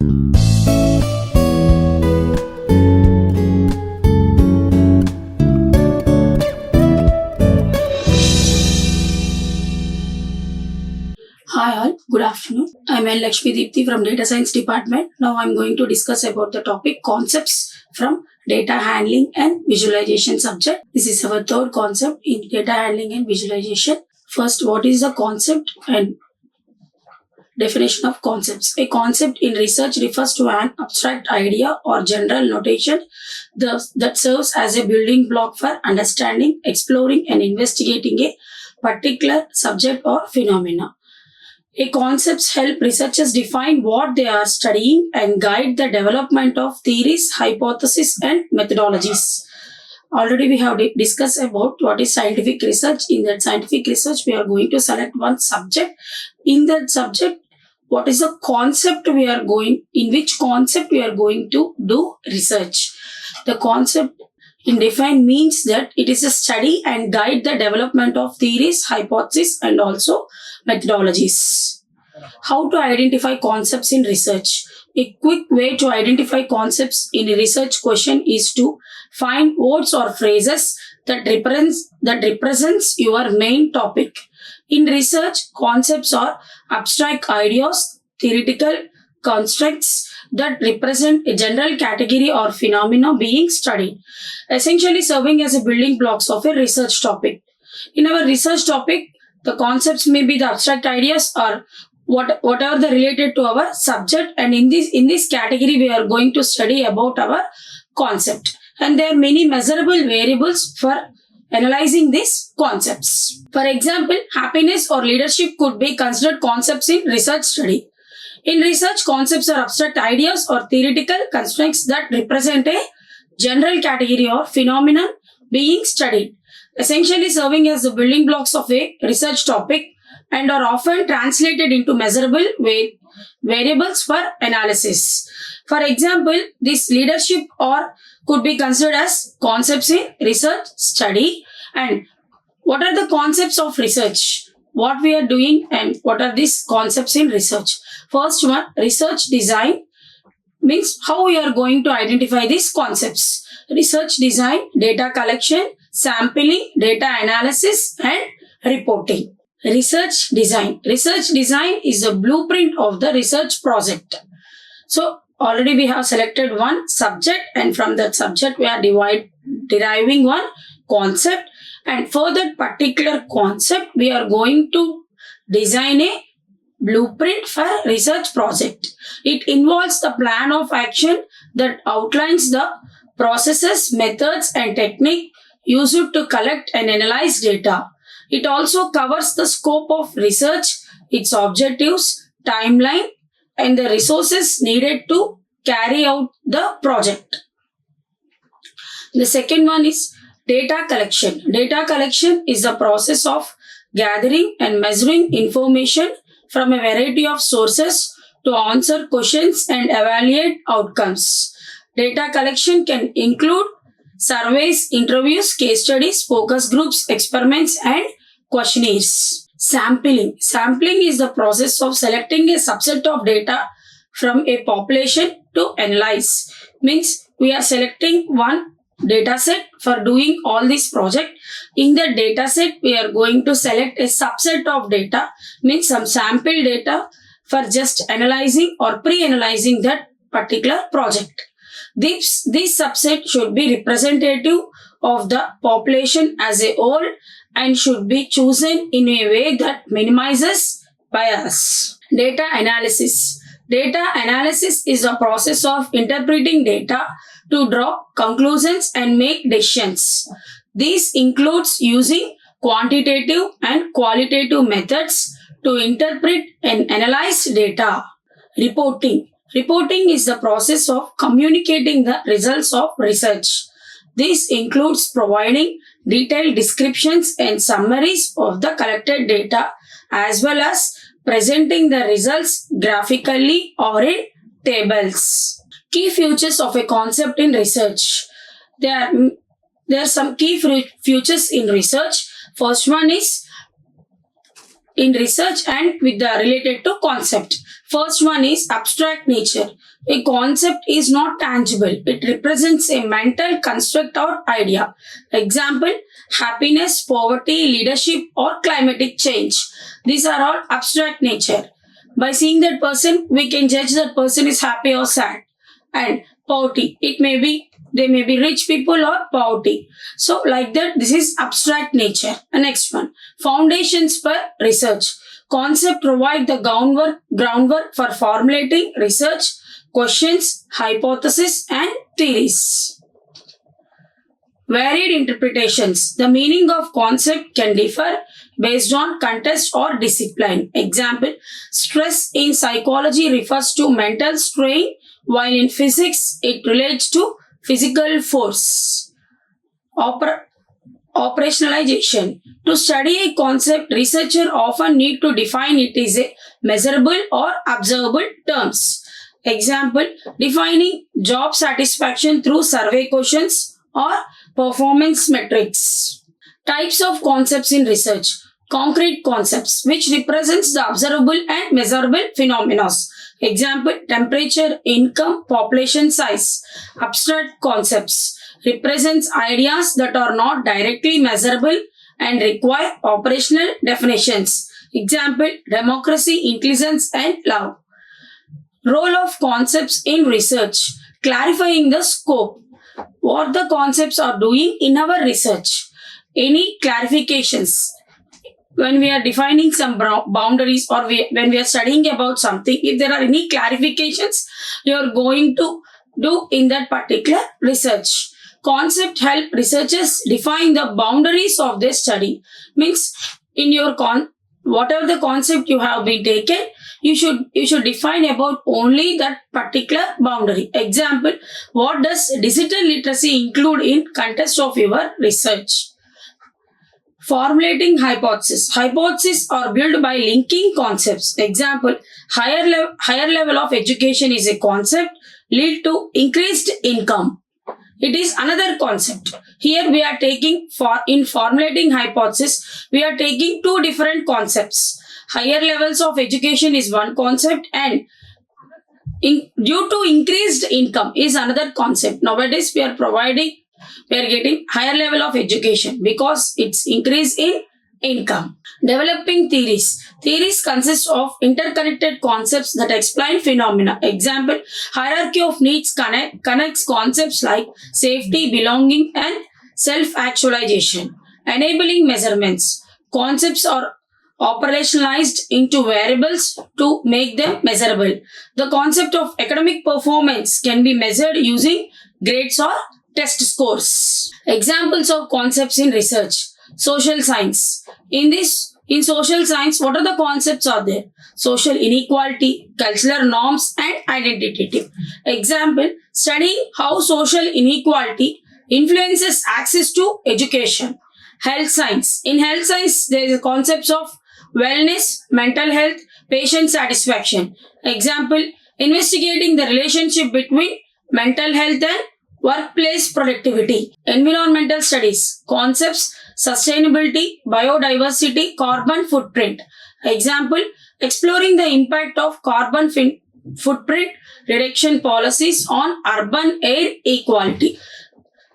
Hi all, good afternoon. I'm L. Lakshmi Deepthi from Data Science Department. Now I'm going to discuss about the topic concepts from data handling and visualization subject. This is our third concept in data handling and visualization. First, what is the concept and definition of concepts? A concept in research refers to an abstract idea or general notation that serves as a building block for understanding, exploring, and investigating a particular subject or phenomena. A concepts help researchers define what they are studying and guide the development of theories, hypotheses, and methodologies. Already we have discussed about what is scientific research. In that scientific research, we are going to select one subject. In that subject, what is the concept in which concept we are going to do research. The concept in define means that it is a study and guide the development of theories, hypotheses, and also methodologies. How to identify concepts in research? A quick way to identify concepts in a research question is to find words or phrases that represents your main topic. In research, concepts are abstract ideas, theoretical constructs that represent a general category or phenomena being studied, essentially serving as a building blocks of a research topic. In our research topic, the concepts may be the abstract ideas or whatever the related to our subject, and in this category we are going to study about our concept, and there are many measurable variables for analyzing these concepts. For example, happiness or leadership could be considered concepts in research study. In research, concepts are abstract ideas or theoretical constructs that represent a general category or phenomenon being studied, essentially serving as the building blocks of a research topic and are often translated into measurable variables for analysis. For example, this leadership or could be considered as concepts in research study. And what are the concepts of research? What we are doing and what are these concepts in research? First one, research design means how we are going to identify these concepts. Research design, data collection, sampling, data analysis, and reporting. Research design. Research design is a blueprint of the research project. So already we have selected one subject, and from that subject we are deriving one concept, and for that particular concept we are going to design a blueprint for research project. It involves the plan of action that outlines the processes, methods, and technique used to collect and analyze data. It also covers the scope of research, its objectives, timeline, and the resources needed to carry out the project. The second one is data collection. Data collection is the process of gathering and measuring information from a variety of sources to answer questions and evaluate outcomes. Data collection can include surveys, interviews, case studies, focus groups, experiments, and questionnaires. Sampling. Sampling is the process of selecting a subset of data from a population to analyze. Means we are selecting one data set for doing all this project. In the data set, we are going to select a subset of data, means some sample data for just analyzing or pre-analyzing that particular project. This subset should be representative of the population as a whole and should be chosen in a way that minimizes bias. Data analysis. Data analysis is a process of interpreting data to draw conclusions and make decisions. This includes using quantitative and qualitative methods to interpret and analyze data. Reporting. Reporting is the process of communicating the results of research. This includes providing detailed descriptions and summaries of the collected data as well as presenting the results graphically or in tables. Key features of a concept in research. There are some key features in research. First one is in research and with the related to concept. First one is abstract nature. A concept is not tangible. It represents a mental construct or idea. Example, happiness, poverty, leadership or climatic change. These are all abstract nature. By seeing that person, we can judge that person is happy or sad. And poverty, they may be rich people or poverty. So like that, this is abstract nature. And next one, foundations for research. Concept provide the groundwork for formulating research, questions, hypotheses and theories. Varied interpretations. The meaning of concept can differ based on context or discipline. Example, stress in psychology refers to mental strain, while in physics it relates to physical force. Operationalization. To study a concept, researchers often need to define it as a measurable or observable terms. Example, defining job satisfaction through survey questions or performance metrics. Types of concepts in research. Concrete concepts, which represents the observable and measurable phenomena. Example, temperature, income, population size. Abstract concepts represents ideas that are not directly measurable and require operational definitions. Example, democracy, intelligence and love. Role of concepts in research. Clarifying the scope. What the concepts are doing in our research. Any clarifications. When we are defining some boundaries or when we are studying about something, if there are any clarifications you are going to do in that particular research. Concept help researchers define the boundaries of their study. Means in your whatever the concept you have been taken, you should define about only that particular boundary. Example, what does digital literacy include in context of your research? Formulating hypothesis. Hypotheses are built by linking concepts. Example, higher level of education is a concept lead to increased income. It is another concept. Here we are taking in formulating hypothesis, we are taking two different concepts. Higher levels of education is one concept and due to increased income is another concept. Nowadays we are getting higher level of education because it's increase in income. Developing theories. Theories consist of interconnected concepts that explain phenomena. Example, hierarchy of needs connects concepts like safety, belonging and self-actualization. Enabling measurements. Concepts are operationalized into variables to make them measurable. The concept of academic performance can be measured using grades or test scores. Examples of concepts in research. Social science. In social science, what are the concepts are there? Social inequality, cultural norms and identity. Example, studying how social inequality influences access to education. Health science. In health science, there is a concepts of wellness, mental health, patient satisfaction. Example, investigating the relationship between mental health and workplace productivity. Environmental studies. Concepts, sustainability, biodiversity, carbon footprint. Example, exploring the impact of carbon footprint reduction policies on urban air equality.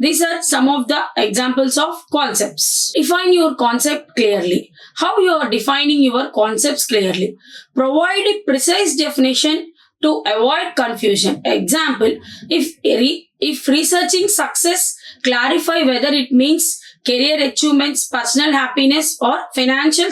These are some of the examples of concepts. Define your concept clearly. How you are defining your concepts clearly? Provide a precise definition to avoid confusion. Example, if researching success, clarify whether it means career achievements, personal happiness or financial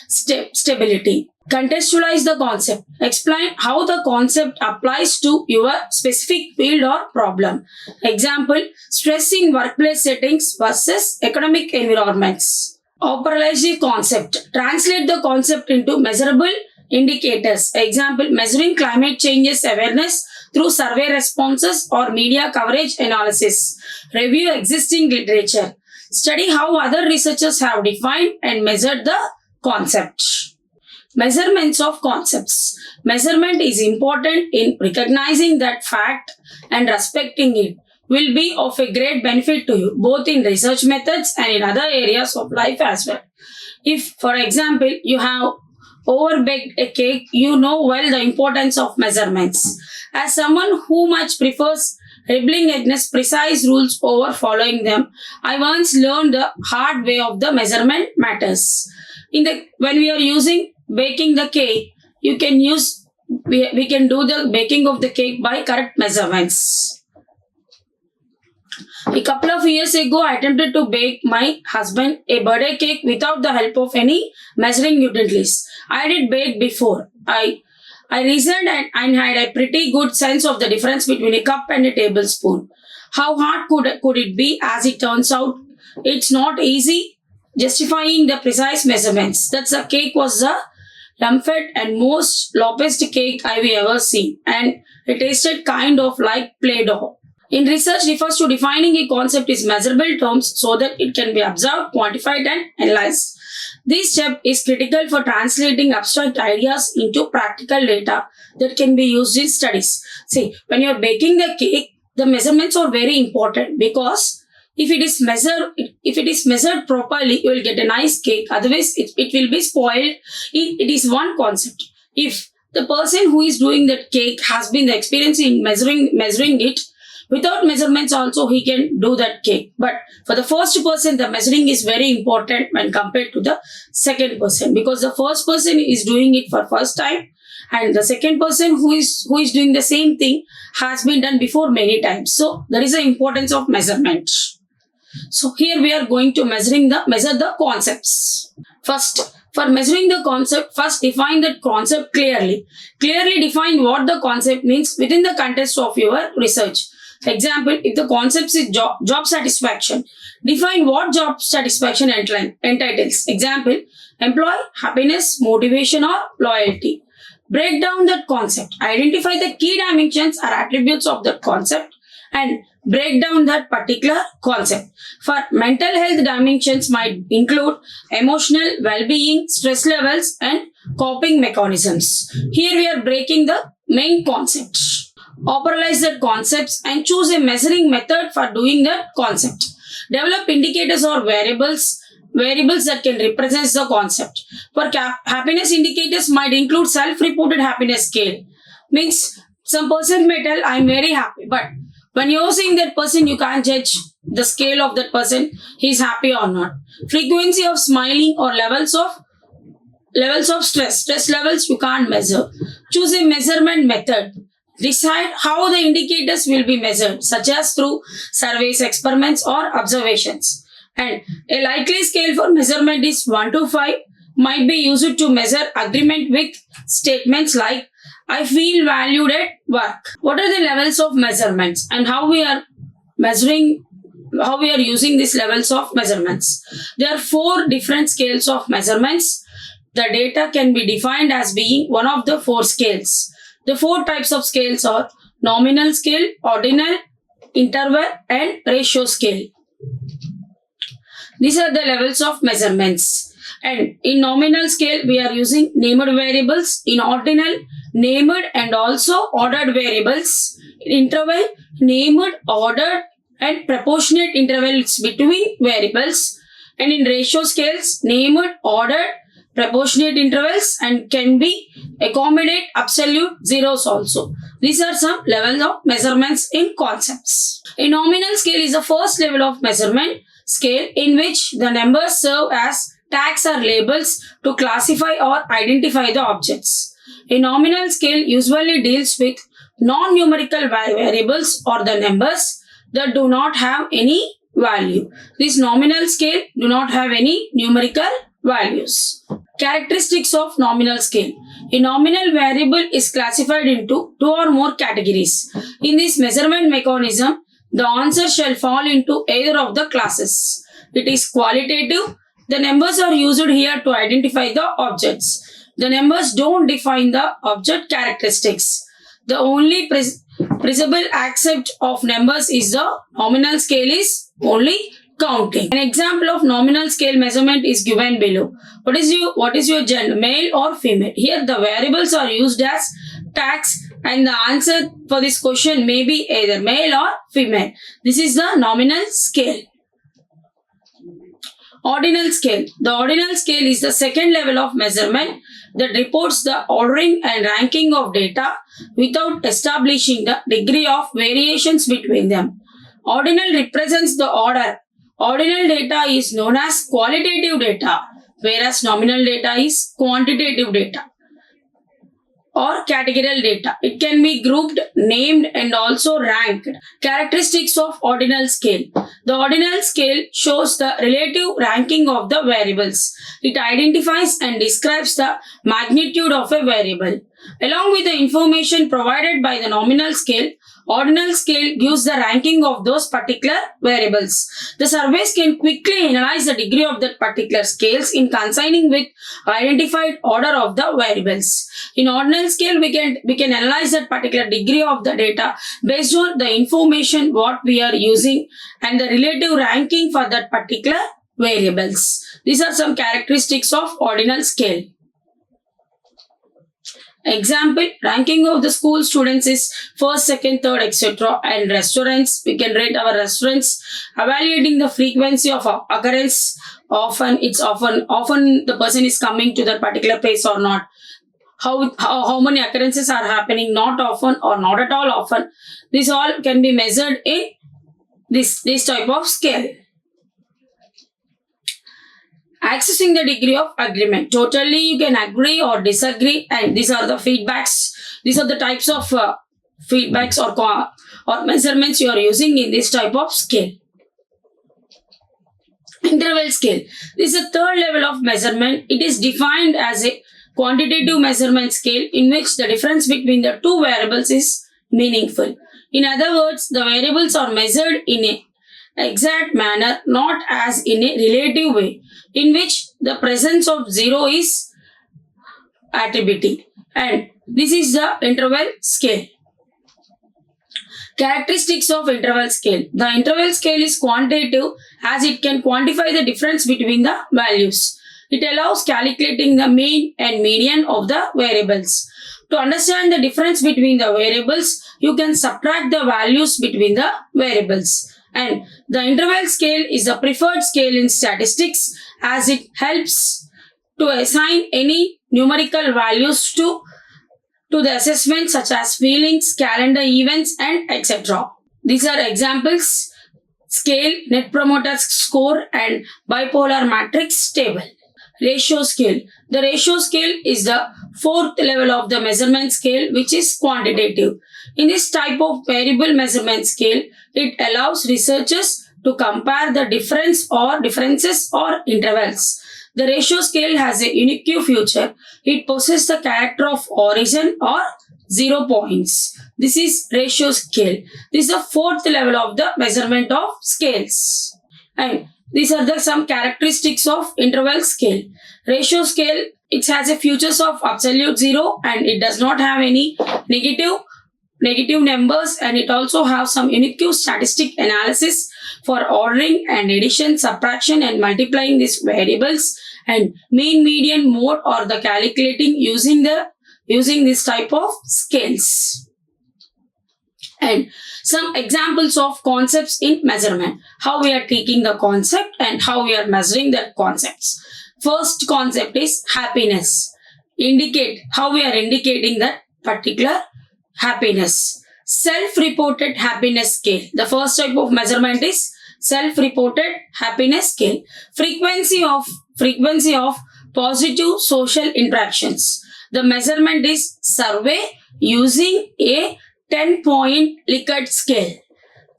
stability. Contextualize the concept. Explain how the concept applies to your specific field or problem. Example, stress in workplace settings versus academic environments. Operationalize the concept. Translate the concept into measurable indicators. Example, measuring climate changes awareness through survey responses or media coverage analysis. Review existing literature. Study how other researchers have defined and measured the concept. Measurements of concepts. Measurement is important in recognizing that fact and respecting it. will be of a great benefit to you, both in research methods and in other areas of life as well. If, for example, you have overbaked a cake, you know well the importance of measurements. As someone who much prefers rebelling against precise rules over following them, I once learned the hard way of the measurement matters. When we are using baking the cake, you can use we can do the baking of the cake by correct measurements. A couple of years ago, I attempted to bake my husband a birthday cake without the help of any measuring utensils. I did bake before. I reasoned and had a pretty good sense of the difference between a cup and a tablespoon. How hard could it be? As it turns out, it's not easy justifying the precise measurements. That the cake was the lumped and most lopest cake I've ever seen, and it tasted kind of like Play-Doh. In research refers to defining a concept in measurable terms so that it can be observed, quantified and analyzed. This step is critical for translating abstract ideas into practical data that can be used in studies. See, when you're baking the cake, the measurements are very important because if it is measured properly, you will get a nice cake. Otherwise, it will be spoiled. It is one concept. If the person who is doing that cake has been the experience in measuring it, without measurements also he can do that cake. But for the first person, the measuring is very important when compared to the second person, because the first person is doing it for first time and the second person who is doing the same thing has been done before many times. So there is the importance of measurement. So here we are going to measure the concepts. First, for measuring the concept, first define that concept clearly. Clearly define what the concept means within the context of your research. Example, if the concept is job satisfaction, define what job satisfaction entitles. Example, employee happiness, motivation or loyalty. Break down that concept. Identify the key dimensions or attributes of that concept and break down that particular concept. For mental health, dimensions might include emotional well-being, stress levels and coping mechanisms. Here we are breaking the main concept. Operationalize the concepts and choose a measuring method for doing that concept. Develop indicators or variables that can represent the concept. For happiness, indicators might include self-reported happiness scale. Means some person may tell, I'm very happy, but when you're seeing that person, you can't judge the scale of that person, he's happy or not. Frequency of smiling or levels of stress levels you can't measure. Choose a measurement method. Decide how the indicators will be measured, such as through surveys, experiments or observations. And a likely scale for measurement is 1 to 5, might be used to measure agreement with statements like, I feel valued at work. What are the levels of measurements and how we are using these levels of measurements? There are 4 different scales of measurements. The data can be defined as being one of the 4 scales. The 4 types of scales are nominal scale, ordinal, interval and ratio scale. These are the levels of measurements. And in nominal scale, we are using named variables. In ordinal, named and also ordered variables. In interval, named, ordered and proportionate intervals between variables. And in ratio scales, named, ordered, proportionate intervals and can be accommodate absolute zeros also. These are some levels of measurements in concepts. A nominal scale is the first level of measurement scale in which the numbers serve as tags or labels to classify or identify the objects. A nominal scale usually deals with non-numerical variables or the numbers that do not have any value. This nominal scale do not have any numerical values. Characteristics of nominal scale. A nominal variable is classified into 2 or more categories. In this measurement mechanism, the answer shall fall into either of the classes. It is qualitative. The numbers are used here to identify the objects. The numbers don't define the object characteristics. The only principal aspect of numbers is the nominal scale is only counting. An example of nominal scale measurement is given below. What is your gender, male or female? Here the variables are used as tags And the answer for this question may be either male or female. This is the nominal scale. Ordinal scale. The ordinal scale is the second level of measurement that reports the ordering and ranking of data without establishing the degree of variations between them. Ordinal represents the order. Ordinal data is known as qualitative data, whereas nominal data is quantitative data or categorical data. It can be grouped, named, and also ranked. Characteristics of ordinal scale. The ordinal scale shows the relative ranking of the variables. It identifies and describes the magnitude of a variable. Along with the information provided by the nominal scale, ordinal scale gives the ranking of those particular variables. The surveys can quickly analyze the degree of that particular scales in consigning with identified order of the variables. In ordinal scale, we can analyze that particular degree of the data based on the information what we are using and the relative ranking for that particular variables. These are some characteristics of ordinal scale. Example, ranking of the school students is first, second, third, etc. And restaurants, we can rate our restaurants, evaluating the frequency of occurrence. Often the person is coming to that particular place or not. How many occurrences are happening, not often or not at all often. This all can be measured in this type of scale. Accessing the degree of agreement. Totally you can agree or disagree, and these are the feedbacks. These are the types of feedbacks or measurements you are using in this type of scale. Interval scale. This is the third level of measurement. It is defined as a quantitative measurement scale in which the difference between the two variables is meaningful. In other words, the variables are measured in an exact manner, not as in a relative way, in which the presence of zero is attributed. And this is the interval scale. Characteristics of interval scale. The interval scale is quantitative as it can quantify the difference between the values. It allows calculating the mean and median of the variables. To understand the difference between the variables, you can subtract the values between the variables. And the interval scale is the preferred scale in statistics as it helps to assign any numerical values to the assessment such as feelings, calendar events, and etc. These are examples: scale, net promoter score, and bipolar matrix table. Ratio scale. The ratio scale is the fourth level of the measurement scale, which is quantitative. In this type of variable measurement scale, it allows researchers to compare the differences or intervals. The ratio scale has a unique feature. It possesses the character of origin or 0 points. This is ratio scale. This is the fourth level of the measurement of scales. And these are some characteristics of interval scale. Ratio scale, it has a features of absolute zero and it does not have any negative numbers, and it also has some unique statistic analysis for ordering and addition, subtraction, and multiplying these variables, and mean, median, mode, or the calculating using this type of scales. And some examples of concepts in measurement. How we are taking the concept and how we are measuring the concepts. First concept is happiness. How we are indicating that particular happiness. Self-reported happiness scale. The first type of measurement is self-reported happiness scale. Frequency of positive social interactions. The measurement is survey using a 10-point Likert scale.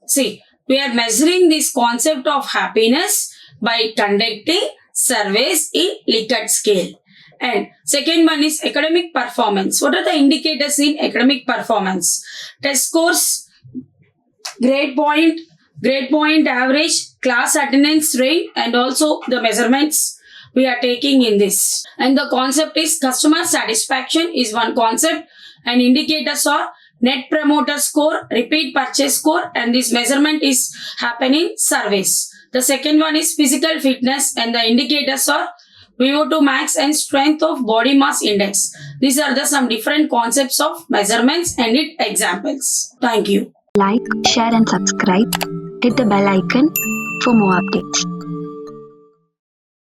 See, we are measuring this concept of happiness by conducting surveys in Likert scale. And second one is academic performance. What are the indicators in academic performance? Test scores, grade point average, class attendance rate, and also the measurements we are taking in this. And the concept is customer satisfaction is one concept, and indicators are net promoter score, repeat purchase score, and this measurement is happening in surveys. The second one is physical fitness, and the indicators are VO2 max and strength of body mass index. These are the some different concepts of measurements and its examples. Thank you. Like, share and subscribe. Hit the bell icon for more updates.